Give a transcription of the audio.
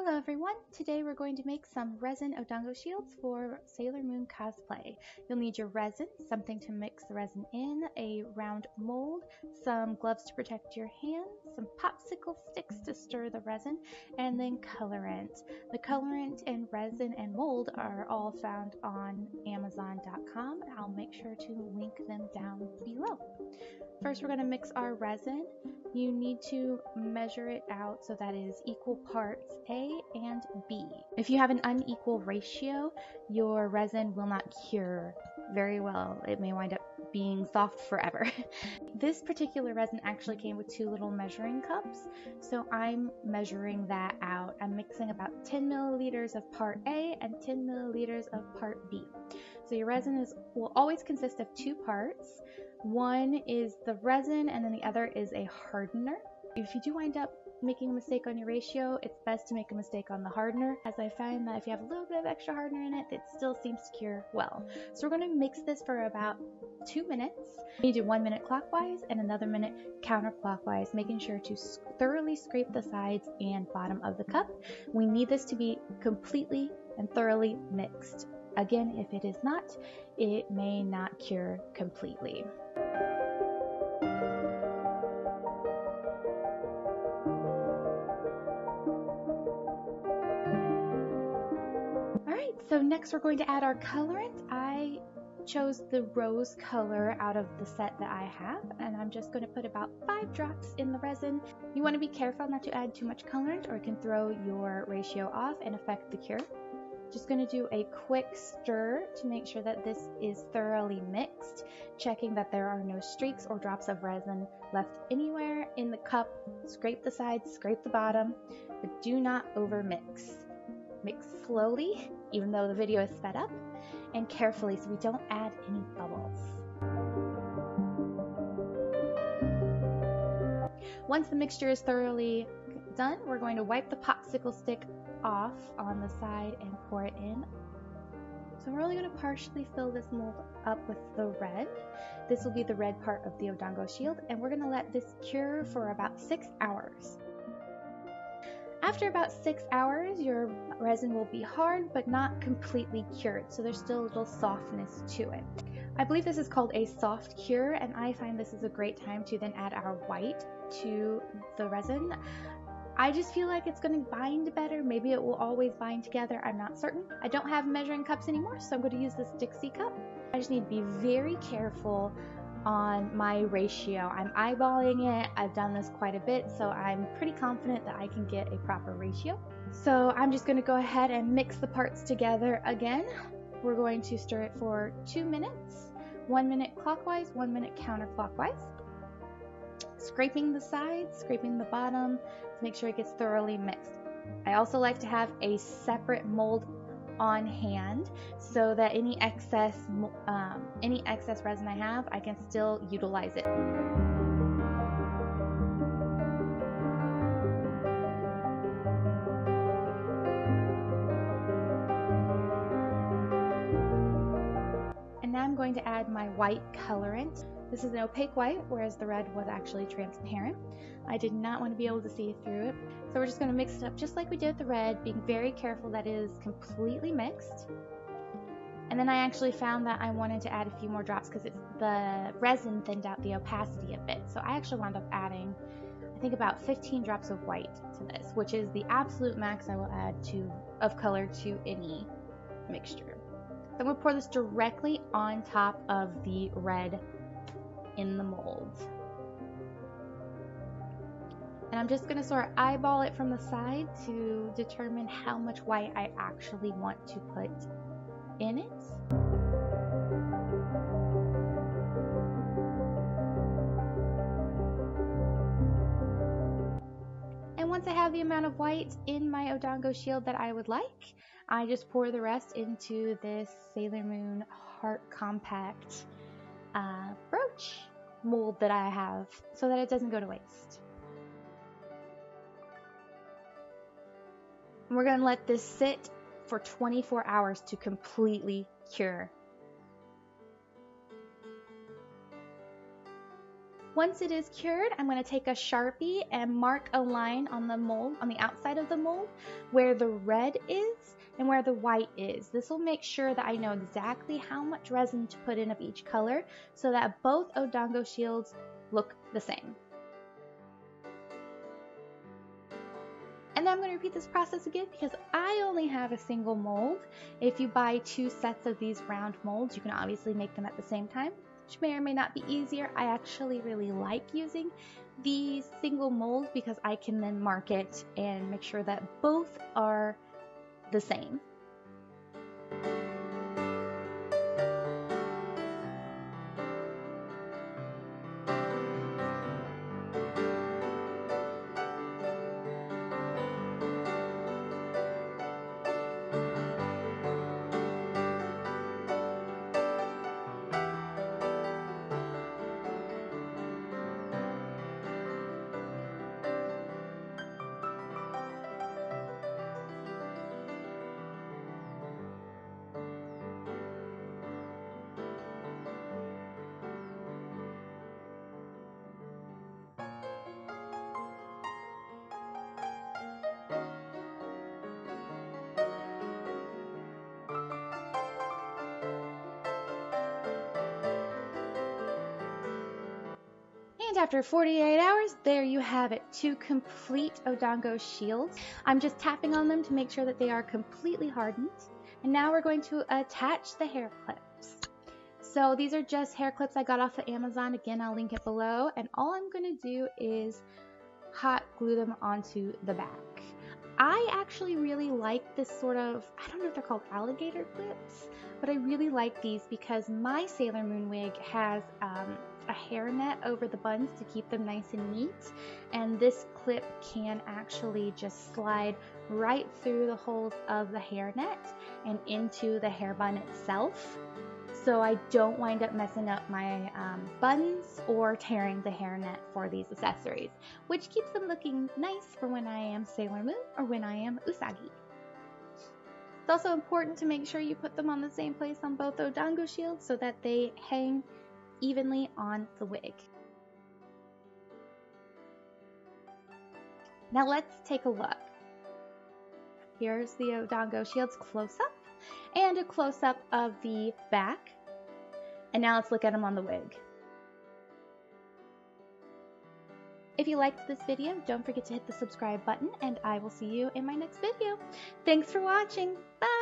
Hello everyone! Today we're going to make some resin Odango shields for Sailor Moon cosplay. You'll need your resin, something to mix the resin in, a round mold, some gloves to protect your hands, some popsicle sticks to stir the resin, and then colorant. The colorant and resin and mold are all found on Amazon.com. I'll make sure to link them down below. First, we're going to mix our resin. You need to measure it out so that it is equal parts A and B. If you have an unequal ratio, your resin will not cure very well. It may wind up being soft forever. This particular resin actually came with two little measuring cups, so I'm measuring that out. I'm mixing about 10 milliliters of part A and 10 milliliters of part B. So your resin will always consist of two parts. One is the resin and then the other is a hardener. If you do wind up making a mistake on your ratio, it's best to make a mistake on the hardener, as I find that if you have a little bit of extra hardener in it, it still seems to cure well. So we're going to mix this for about 2 minutes. You do 1 minute clockwise and another minute counterclockwise, making sure to thoroughly scrape the sides and bottom of the cup. We need this to be completely and thoroughly mixed. Again, if it is not, it may not cure completely. Alright, so next we're going to add our colorant. I chose the rose color out of the set that I have, and I'm just going to put about 5 drops in the resin. You want to be careful not to add too much colorant or it can throw your ratio off and affect the cure. Just going to do a quick stir to make sure that this is thoroughly mixed, checking that there are no streaks or drops of resin left anywhere in the cup. Scrape the sides, scrape the bottom, but do not over mix. Mix slowly, even though the video is sped up, and carefully so we don't add any bubbles. Once the mixture is thoroughly done, we're going to wipe the popsicle stick off on the side and pour it in. So we're only going to partially fill this mold up with the red. This will be the red part of the Odango shield, and we're going to let this cure for about 6 hours. After about 6 hours, your resin will be hard but not completely cured, so there's still a little softness to it. I believe this is called a soft cure, and I find this is a great time to then add our white to the resin. I just feel like it's going to bind better. Maybe it will always bind together. I'm not certain. I don't have measuring cups anymore, so I'm going to use this Dixie cup. I just need to be very careful on my ratio. I'm eyeballing it. I've done this quite a bit, so I'm pretty confident that I can get a proper ratio. So I'm just going to go ahead and mix the parts together again. We're going to stir it for 2 minutes. 1 minute clockwise, 1 minute counterclockwise. Scraping the sides, scraping the bottom to make sure it gets thoroughly mixed. I also like to have a separate mold on hand so that any excess resin I have, I can still utilize it. And now I'm going to add my white colorant. This is an opaque white, whereas the red was actually transparent. I did not want to be able to see through it. So we're just going to mix it up just like we did with the red, being very careful that it is completely mixed. And then I actually found that I wanted to add a few more drops because the resin thinned out the opacity a bit. So I actually wound up adding, I think, about 15 drops of white to this, which is the absolute max I will add of color to any mixture. So I'm going to pour this directly on top of the red in the mold. And I'm just going to sort of eyeball it from the side to determine how much white I actually want to put in it. And once I have the amount of white in my Odango shield that I would like, I just pour the rest into this Sailor Moon Heart Compact brooch mold that I have so that it doesn't go to waste. We're going to let this sit for 24 hours to completely cure. Once it is cured, I'm going to take a Sharpie and mark a line on the mold, on the outside of the mold, where the red is and where the white is. This will make sure that I know exactly how much resin to put in of each color so that both Odango shields look the same. And then I'm going to repeat this process again because I only have a single mold. If you buy 2 sets of these round molds, you can obviously make them at the same time, which may or may not be easier. I actually really like using these single molds because I can then mark it and make sure that both are the same. And after 48 hours, there you have it, 2 complete Odango shields. I'm just tapping on them to make sure that they are completely hardened. And now we're going to attach the hair clips. So these are just hair clips I got off of Amazon. Again, I'll link it below. And all I'm going to do is hot glue them onto the back. I actually really like this sort of, I don't know if they're called alligator clips, but I really like these because my Sailor Moon wig has a hairnet over the buns to keep them nice and neat, and this clip can actually just slide right through the holes of the hairnet and into the hair bun itself, so I don't wind up messing up my buns or tearing the hairnet for these accessories, which keeps them looking nice for when I am Sailor Moon or when I am Usagi. It's also important to make sure you put them on the same place on both Odango shields so that they hang evenly on the wig. Now let's take a look. Here's the Odango shields close up and a close up of the back. And now let's look at them on the wig. If you liked this video, don't forget to hit the subscribe button and I will see you in my next video. Thanks for watching. Bye!